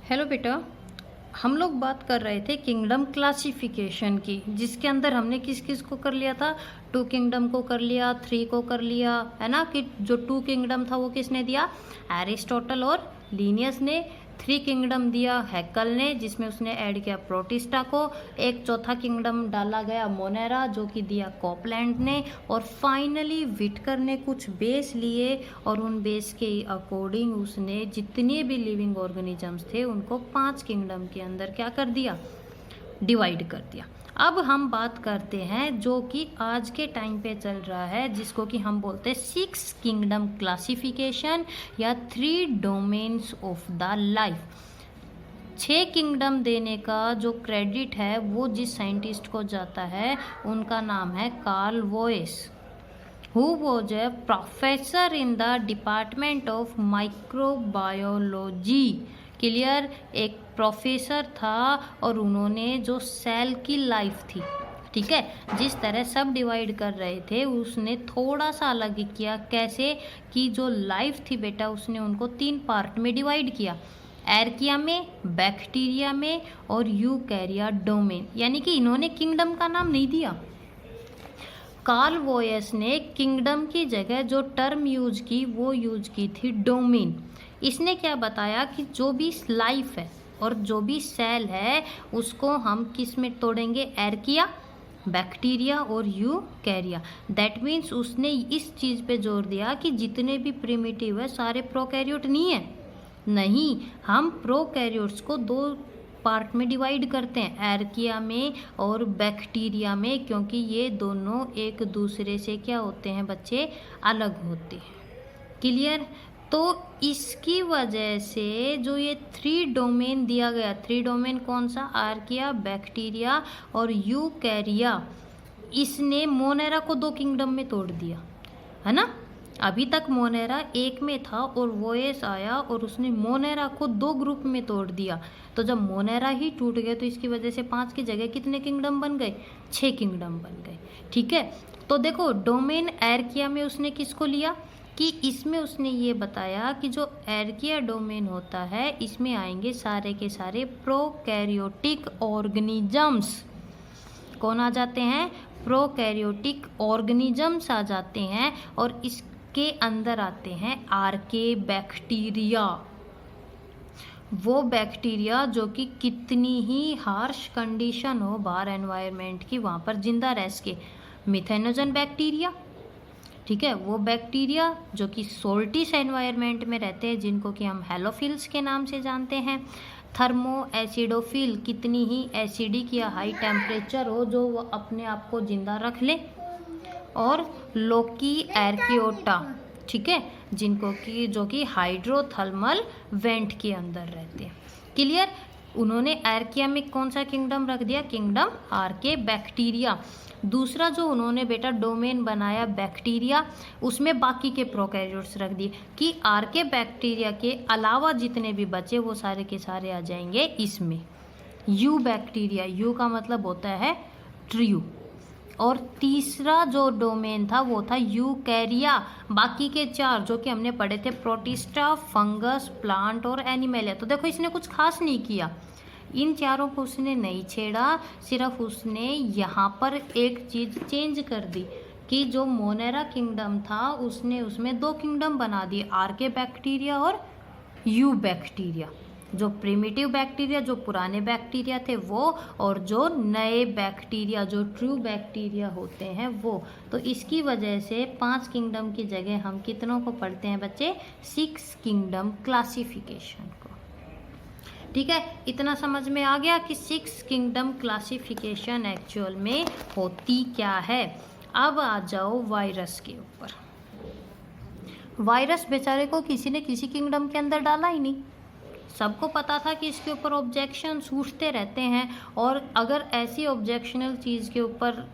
Hello बेटा। हम लोग बात कर रहे थे किंगडम क्लासिफिकेशन की, जिसके अंदर हमने किस किस को कर लिया था। टू किंगडम को कर लिया, थ्री को कर लिया, है ना। कि जो टू किंगडम था वो किसने दिया, एरिस्टोटल और लीनियस ने। थ्री किंगडम दिया हैकल ने, जिसमें उसने ऐड किया प्रोटिस्टा को। एक चौथा किंगडम डाला गया मोनेरा, जो कि दिया कॉपलैंड ने। और फाइनली विटकर ने कुछ बेस लिए और उन बेस के अकॉर्डिंग उसने जितने भी लिविंग ऑर्गेनिजम्स थे उनको 5 किंगडम के अंदर क्या कर दिया, डिवाइड कर दिया। अब हम बात करते हैं जो कि आज के टाइम पे चल रहा है, जिसको कि हम बोलते हैं 6 किंगडम क्लासिफिकेशन या 3 domains of the life. 6 kingdom देने का जो क्रेडिट है वो जिस साइंटिस्ट को जाता है उनका नाम है Carl Woese, who was a professor in the department of microbiology। Clear, एक प्रोफेसर था और उन्होंने जो सेल की लाइफ थी, ठीक है, जिस तरह सब डिवाइड कर रहे थे उसने थोड़ा सा अलग किया। कैसे कि जो लाइफ थी बेटा उसने उनको 3 पार्ट में डिवाइड किया, एर्किया में, बैक्टीरिया में और यूकैरिया डोमेन। यानी कि इन्होंने किंगडम का नाम नहीं दिया। कार्ल वोएस ने किंगडम की जगह जो टर्म यूज की वो यूज की थी डोमेन। इसने क्या बताया कि जो भी लाइफ है और जो भी सेल है उसको हम किस में तोड़ेंगे, एर्किया, बैक्टीरिया और यूकैरिया। दैट मीन्स उसने इस चीज़ पे जोर दिया कि जितने भी प्रिमिटिव है सारे प्रोकैरियोट नहीं है। नहीं, हम प्रोकैरियोट्स को 2 पार्ट में डिवाइड करते हैं, एर्किया में और बैक्टीरिया में, क्योंकि ये दोनों एक दूसरे से क्या होते हैं बच्चे, अलग होते हैं। क्लियर। तो इसकी वजह से जो ये 3 डोमेन दिया गया, 3 डोमेन कौन सा, आर्किया, बैक्टीरिया और यूकैरिया, इसने मोनेरा को 2 किंगडम में तोड़ दिया, है ना। अभी तक मोनेरा एक में था और वोएस आया और उसने मोनेरा को 2 ग्रुप में तोड़ दिया। तो जब मोनेरा ही टूट गए तो इसकी वजह से 5 की जगह कितने किंगडम बन गए, 6 किंगडम बन गए। ठीक है, तो देखो डोमेन एर्किया में उसने किसको लिया कि इसमें उसने ये बताया कि जो एर्किया डोमेन होता है इसमें आएंगे सारे के सारे प्रोकैरियोटिक ऑर्गेनिजम्स। कौन आ जाते हैं, प्रोकैरियोटिक ऑर्गेनिजम्स आ जाते हैं। और इसके अंदर आते हैं आर्के बैक्टीरिया, वो बैक्टीरिया जो कि कितनी ही हार्श कंडीशन हो बाहर एनवायरनमेंट की वहाँ पर जिंदा रह सके। मिथेनोजन बैक्टीरिया, ठीक है, वो बैक्टीरिया जो कि सोल्टिस एनवायरनमेंट में रहते हैं, जिनको कि हम हेलोफिल्स के नाम से जानते हैं। थर्मो एसिडोफिल, कितनी ही एसिडिक या हाई टेम्परेचर हो जो वो अपने आप को जिंदा रख ले। और लोकी एर्कियोटा, ठीक है, जिनको कि जो कि हाइड्रोथर्मल वेंट के अंदर रहते हैं। क्लियर। उन्होंने एर्किया में कौन सा किंगडम रख दिया, किंगडम आर्के बैक्टीरिया। दूसरा जो उन्होंने बेटा डोमेन बनाया बैक्टीरिया, उसमें बाकी के प्रोकैरियोट्स रख दिए कि आर्के बैक्टीरिया के अलावा जितने भी बचे वो सारे के सारे आ जाएंगे इसमें। यू बैक्टीरिया, यू का मतलब होता है ट्रू। और तीसरा जो डोमेन था वो था यूकैरिया। बाकी के 4 जो कि हमने पढ़े थे, प्रोटिस्टा, फंगस, प्लांट और एनिमलिया। तो देखो इसने कुछ खास नहीं किया, इन 4 को उसने नहीं छेड़ा, सिर्फ उसने यहाँ पर एक चीज़ चेंज कर दी कि जो मोनेरा किंगडम था उसने उसमें 2 किंगडम बना दिए, आर्के बैक्टीरिया और यू बैक्टीरिया। जो प्रिमिटिव बैक्टीरिया, जो पुराने बैक्टीरिया थे वो, और जो नए बैक्टीरिया जो ट्रू बैक्टीरिया होते हैं वो। तो इसकी वजह से 5 किंगडम की जगह हम कितनों को पढ़ते हैं बच्चे, 6 किंगडम क्लासिफिकेशन को। ठीक है, इतना समझ में आ गया कि 6 किंगडम क्लासिफिकेशन एक्चुअल में होती क्या है। अब आ जाओ वायरस के ऊपर। वायरस बेचारे को किसी ने किसी किंगडम के अंदर डाला ही नहीं। सबको पता था कि इसके ऊपर ऑब्जेक्शंस उठते रहते हैं, और अगर ऐसी ऑब्जेक्शनल चीज़ के ऊपर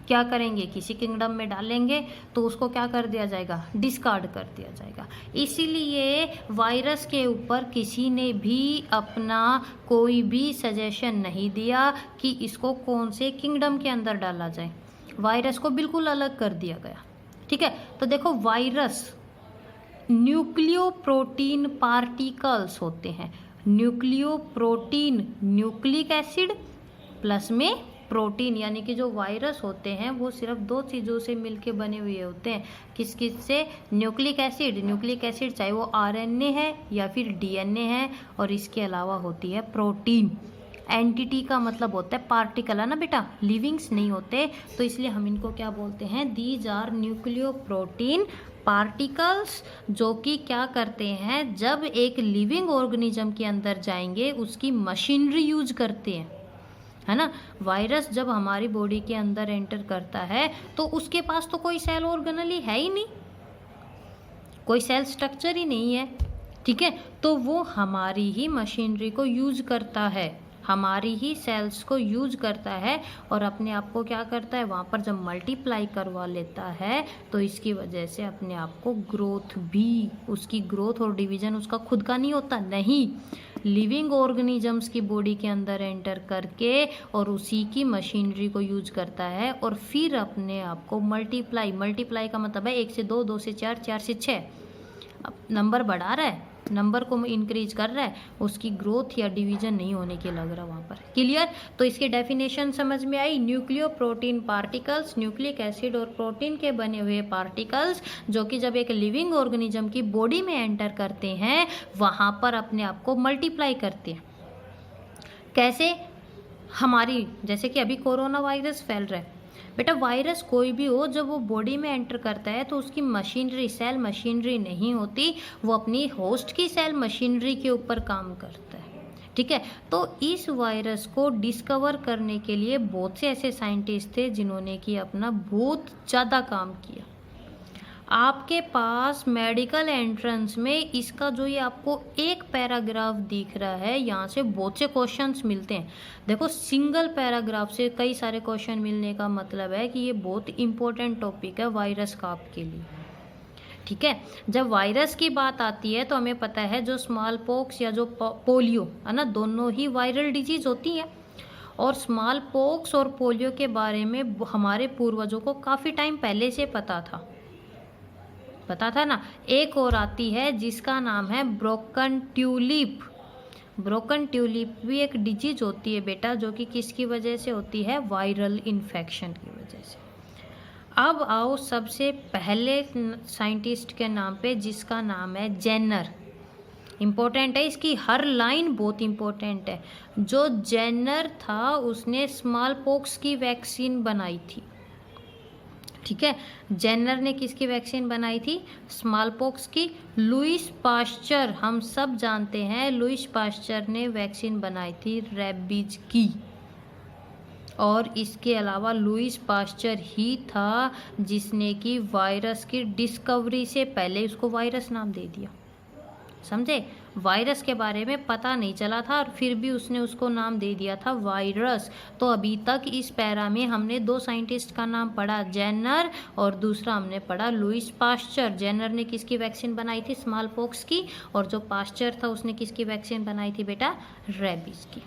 क्या करेंगे, किसी किंगडम में डालेंगे तो उसको क्या कर दिया जाएगा, डिस्कार्ड कर दिया जाएगा। इसीलिए वायरस के ऊपर किसी ने भी अपना कोई भी सजेशन नहीं दिया कि इसको कौन से किंगडम के अंदर डाला जाए। वायरस को बिल्कुल अलग कर दिया गया। ठीक है, तो देखो वायरस न्यूक्लियो प्रोटीन पार्टिकल्स होते हैं। न्यूक्लियोप्रोटीन, न्यूक्लिक एसिड प्लस में प्रोटीन, यानी कि जो वायरस होते हैं वो सिर्फ दो चीज़ों से मिलके बने हुए होते हैं। किस किस से? न्यूक्लिक एसिड, न्यूक्लिक एसिड चाहे वो आरएनए है या फिर डीएनए है, और इसके अलावा होती है प्रोटीन। एंटिटी का मतलब होता है पार्टिकल, है ना बेटा, लिविंग्स नहीं होते, तो इसलिए हम इनको क्या बोलते हैं? दीज आर न्यूक्लियोप्रोटीन पार्टिकल्स, जो कि क्या करते हैं, जब एक लिविंग ऑर्गेनिज्म के अंदर जाएंगे उसकी मशीनरी यूज करते हैं, है ना। वायरस जब हमारी बॉडी के अंदर एंटर करता है तो उसके पास तो कोई सेल ऑर्गेनली है ही नहीं, कोई सेल स्ट्रक्चर ही नहीं है, ठीक है। तो वो हमारी ही मशीनरी को यूज करता है, हमारी ही सेल्स को यूज करता है, और अपने आप को क्या करता है, वहाँ पर जब मल्टीप्लाई करवा लेता है तो इसकी वजह से अपने आप को ग्रोथ भी, उसकी ग्रोथ और डिवीजन उसका खुद का नहीं होता, नहीं, लिविंग ऑर्गेनिजम्स की बॉडी के अंदर एंटर करके और उसी की मशीनरी को यूज करता है, और फिर अपने आप को मल्टीप्लाई का मतलब है 1 से 2, 2 से 4, 4 से 6, अब नंबर बढ़ा रहा है, नंबर को इंक्रीज कर रहा है, उसकी ग्रोथ या डिवीजन नहीं होने के लग रहा वहाँ पर। क्लियर? तो इसकी डेफिनेशन समझ में आई। Nucleo protein particles, nucleic acid और प्रोटीन के बने हुए पार्टिकल्स जो कि जब एक लिविंग ऑर्गेनिज्म की बॉडी में एंटर करते हैं वहाँ पर अपने आप को मल्टीप्लाई करते हैं। कैसे? हमारी, जैसे कि अभी कोरोना वायरस फैल रहा है बेटा, वायरस कोई भी हो जब वो बॉडी में एंटर करता है तो उसकी मशीनरी, सेल मशीनरी नहीं होती, वो अपनी होस्ट की सेल मशीनरी के ऊपर काम करता है, ठीक है। तो इस वायरस को डिस्कवर करने के लिए बहुत से ऐसे साइंटिस्ट थे जिन्होंने कि अपना बहुत ज़्यादा काम किया। आपके पास मेडिकल एंट्रेंस में इसका जो ये आपको एक पैराग्राफ दिख रहा है, यहाँ से बहुत से क्वेश्चंस मिलते हैं। देखो, सिंगल पैराग्राफ से कई सारे क्वेश्चन मिलने का मतलब है कि ये बहुत इंपॉर्टेंट टॉपिक है वायरस का आपके लिए, ठीक है। जब वायरस की बात आती है तो हमें पता है जो स्मॉल पॉक्स या जो पोलियो है ना, दोनों ही वायरल डिजीज होती हैं, और स्मॉल पॉक्स और पोलियो के बारे में हमारे पूर्वजों को काफ़ी टाइम पहले से पता था ना। एक और आती है जिसका नाम है ब्रोकन ट्यूलिप। ब्रोकन ट्यूलिप भी एक डिजीज होती है बेटा, जो कि किसकी वजह से होती है? वायरल इन्फेक्शन की वजह से। अब आओ सबसे पहले साइंटिस्ट के नाम पे, जिसका नाम है जेनर। इम्पोर्टेंट है, इसकी हर लाइन बहुत इम्पोर्टेंट है। जो जेनर था उसने स्मॉल पॉक्स की वैक्सीन बनाई थी, ठीक है। जेनर ने किसकी वैक्सीन बनाई थी? स्मॉल पॉक्स की। लुईस पास्चर, हम सब जानते हैं, लुईस पास्चर ने वैक्सीन बनाई थी रेबीज की। और इसके अलावा लुईस पास्चर ही था जिसने कि वायरस की डिस्कवरी से पहले उसको वायरस नाम दे दिया, समझे। वायरस के बारे में पता नहीं चला था और फिर भी उसने उसको नाम दे दिया था वायरस। तो अभी तक इस पैरा में हमने 2 साइंटिस्ट का नाम पढ़ा, जेनर, और दूसरा हमने पढ़ा लुईस पास्चर। जेनर ने किसकी वैक्सीन बनाई थी? स्मॉल पॉक्स की। और जो पास्चर था उसने किसकी वैक्सीन बनाई थी बेटा? रेबीज की।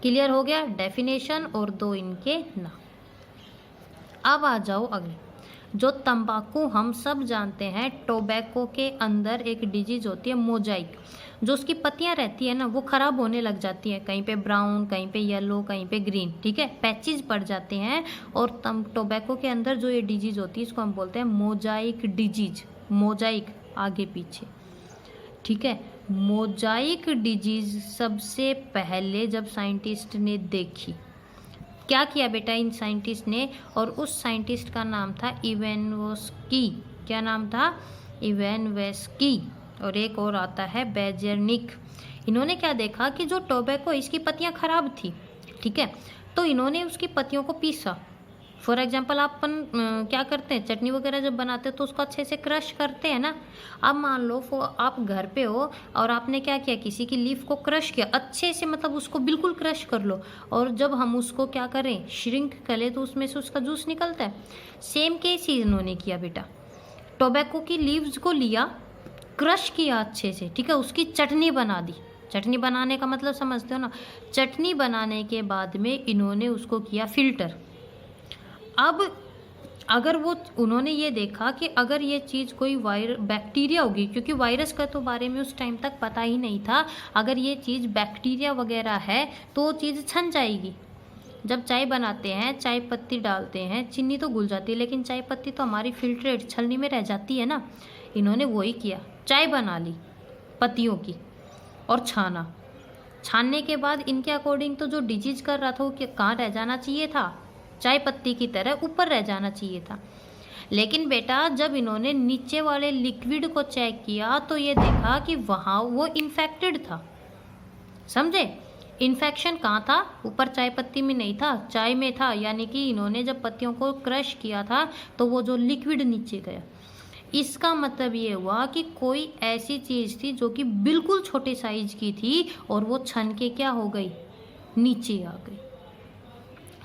क्लियर हो गया डेफिनेशन और 2 इनके नाम। अब आ जाओ अगले। जो तंबाकू हम सब जानते हैं, टोबैको के अंदर एक डिजीज होती है मोजाइक। जो उसकी पत्तियां रहती है ना, वो ख़राब होने लग जाती हैं, कहीं पे ब्राउन, कहीं पे येलो, कहीं पे ग्रीन, ठीक है, पैचेज पड़ जाते हैं। और टोबैको के अंदर जो ये डिजीज होती है इसको हम बोलते हैं मोजाइक डिजीज। मोजाइक आगे पीछे, ठीक है। मोजाइक डिजीज सबसे पहले जब साइंटिस्ट ने देखी, क्या किया बेटा इन साइंटिस्ट ने? और उस साइंटिस्ट का नाम था इवेनवस्की। क्या नाम था? इवेनवस्की। और एक और आता है बेजरनिक। इन्होंने क्या देखा कि जो टोबैको, इसकी पत्तियां खराब थी, ठीक है, तो इन्होंने उसकी पत्तियों को पीसा। फॉर एग्जाम्पल अपन क्या करते हैं, चटनी वगैरह जब बनाते हैं तो उसको अच्छे से क्रश करते हैं ना। अब मान लो आप घर पे हो और आपने क्या किया, किसी की लीफ को क्रश किया अच्छे से, मतलब उसको बिल्कुल क्रश कर लो, और जब हम उसको क्या करें, श्रिंक करें, तो उसमें से उसका जूस निकलता है। सेम केस ही इन्होंने किया बेटा, टोबैको की लीव्स को लिया, क्रश किया अच्छे से, ठीक है, उसकी चटनी बना दी। चटनी बनाने का मतलब समझते हो ना। चटनी बनाने के बाद में इन्होंने उसको किया फिल्टर। अब अगर वो उन्होंने ये देखा कि अगर ये चीज़ कोई बैक्टीरिया होगी, क्योंकि वायरस का तो बारे में उस टाइम तक पता ही नहीं था, अगर ये चीज़ बैक्टीरिया वगैरह है तो वो चीज़ छन जाएगी। जब चाय बनाते हैं, चाय पत्ती डालते हैं, चीनी तो घुल जाती है, लेकिन चाय पत्ती तो हमारी फिल्ट्रेट छलनी में रह जाती है ना। इन्होंने वही किया, चाय बना ली पत्तियों की और छानने के बाद इनके अकॉर्डिंग तो जो डिजीज कर रहा था वो कहाँ रह जाना चाहिए था, चाय पत्ती की तरह ऊपर रह जाना चाहिए था। लेकिन बेटा जब इन्होंने नीचे वाले लिक्विड को चेक किया तो ये देखा कि वहाँ वो इन्फेक्टेड था। समझे? इन्फेक्शन कहाँ था? ऊपर चाय पत्ती में नहीं था, चाय में था। यानी कि इन्होंने जब पत्तियों को क्रश किया था तो वो जो लिक्विड नीचे गया, इसका मतलब ये हुआ कि कोई ऐसी चीज़ थी जो कि बिल्कुल छोटे साइज की थी और वो छन के क्या हो गई, नीचे आ गई।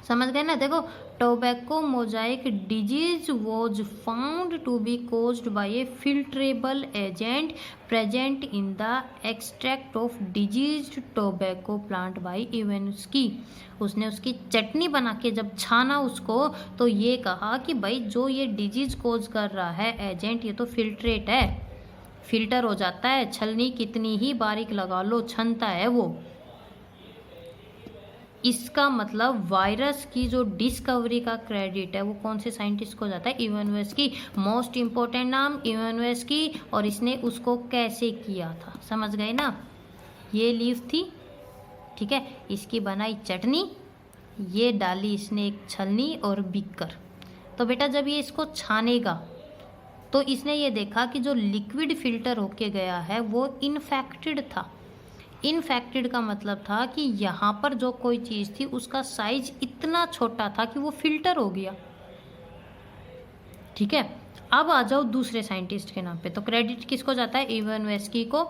समझ गए ना? देखो, tobacco mosaic disease was found to be caused by a filtrable agent present in the extract of diseased tobacco plant by Ivanovsky. उसने उसकी चटनी बना के जब छाना उसको तो ये कहा कि भाई जो ये डिजीज कोज कर रहा है एजेंट, ये तो फिल्ट्रेट है, फिल्टर हो जाता है, छलनी कितनी ही बारीक लगा लो छनता है वो। इसका मतलब वायरस की जो डिस्कवरी का क्रेडिट है वो कौन से साइंटिस्ट को जाता है? इवान्स्की। मोस्ट इम्पोर्टेंट नाम इवान्स्की। और इसने उसको कैसे किया था, समझ गए ना? ये लीफ थी, ठीक है, इसकी बनाई चटनी, ये डाली इसने एक छलनी और बीकर। तो बेटा जब ये इसको छानेगा तो इसने ये देखा कि जो लिक्विड फिल्टर होके गया है वो इन्फेक्टेड था। इन्फेक्टेड का मतलब था कि यहाँ पर जो कोई चीज़ थी उसका साइज इतना छोटा था कि वो फिल्टर हो गया। ठीक है, अब आ जाओ दूसरे साइंटिस्ट के नाम पे। तो क्रेडिट किसको जाता है? इवान्स्की को।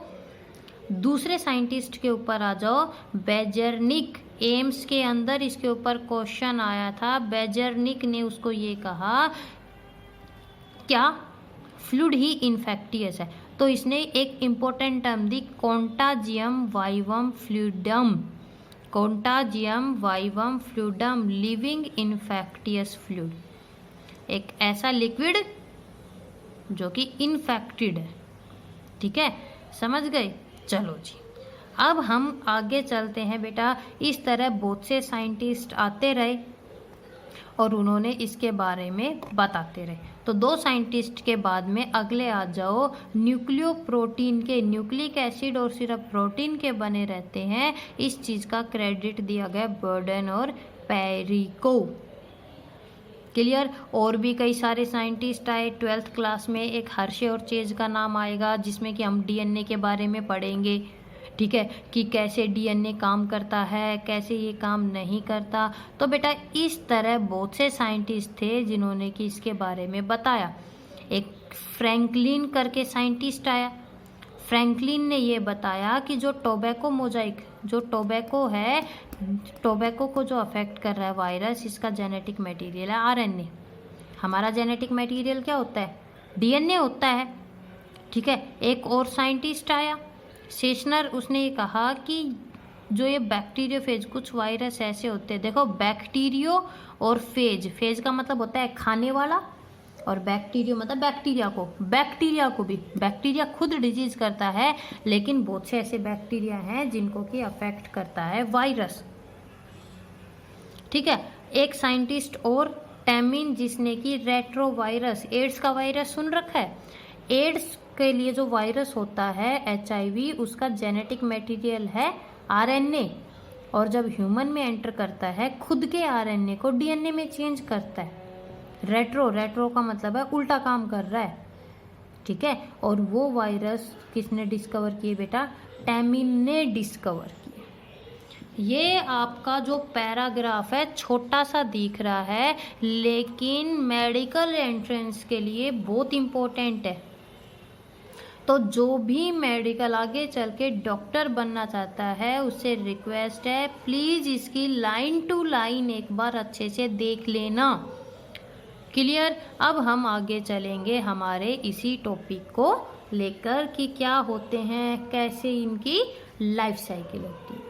दूसरे साइंटिस्ट के ऊपर आ जाओ, बेजरनिक। एम्स के अंदर इसके ऊपर क्वेश्चन आया था। बेजरनिक ने उसको ये कहा, क्या फ्लूइड ही इन्फेक्टियस है? तो इसने एक इम्पोर्टेंट टर्म दी, कॉन्टाजियम vivum fluidum. कॉन्टाजियम vivum fluidum, living infectious fluid, एक ऐसा लिक्विड जो कि इन्फेक्टेड है। ठीक है, समझ गए? चलो जी, अब हम आगे चलते हैं बेटा। इस तरह बहुत से साइंटिस्ट आते रहे और उन्होंने इसके बारे में बताते रहे। तो दो साइंटिस्ट के बाद में अगले आ जाओ न्यूक्लियो प्रोटीन के। न्यूक्लिक एसिड और सिर्फ प्रोटीन के बने रहते हैं, इस चीज़ का क्रेडिट दिया गया बर्डन और पेरी को। क्लियर? और भी कई सारे साइंटिस्ट आए। 12th क्लास में एक हर्शे और चेज का नाम आएगा जिसमें कि हम डीएनए के बारे में पढ़ेंगे। ठीक है, कि कैसे डीएनए काम करता है, कैसे ये काम नहीं करता। तो बेटा इस तरह बहुत से साइंटिस्ट थे जिन्होंने कि इसके बारे में बताया। एक फ्रैंकलिन करके साइंटिस्ट आया। फ्रैंकलिन ने ये बताया कि जो टोबैको मोजाइक, जो टोबैको है, टोबैको को जो अफेक्ट कर रहा है वायरस, इसका जेनेटिक मटेरियल है आरएनए। हमारा जेनेटिक मटेरियल क्या होता है? डीएनए होता है। ठीक है, एक और साइंटिस्ट आया सेशनर। उसने ये कहा कि जो ये बैक्टीरियोफेज, कुछ वायरस ऐसे होते हैं, देखो बैक्टीरियो और फेज, फेज का मतलब होता है खाने वाला और बैक्टीरियो मतलब बैक्टीरिया को भी, बैक्टीरिया खुद डिजीज करता है, लेकिन बहुत से ऐसे बैक्टीरिया हैं जिनको कि अफेक्ट करता है वायरस। ठीक है, एक साइंटिस्ट और टेमिन, जिसने कि रेट्रोवायरस, एड्स का वायरस सुन रखा है? एड्स के लिए जो वायरस होता है HIV, उसका जेनेटिक मटेरियल है आरएनए, और जब ह्यूमन में एंटर करता है खुद के आरएनए को डीएनए में चेंज करता है। रेट्रो का मतलब है उल्टा काम कर रहा है। ठीक है, और वो वायरस किसने डिस्कवर किए बेटा? टेमिन ने डिस्कवर किए। ये आपका जो पैराग्राफ है छोटा सा दिख रहा है, लेकिन मेडिकल एंट्रेंस के लिए बहुत इम्पोर्टेंट है। तो जो भी मेडिकल आगे चल के डॉक्टर बनना चाहता है उससे रिक्वेस्ट है, प्लीज़ इसकी लाइन टू लाइन एक बार अच्छे से देख लेना। क्लियर? अब हम आगे चलेंगे हमारे इसी टॉपिक को लेकर कि क्या होते हैं, कैसे इनकी लाइफ साइकिल होती है।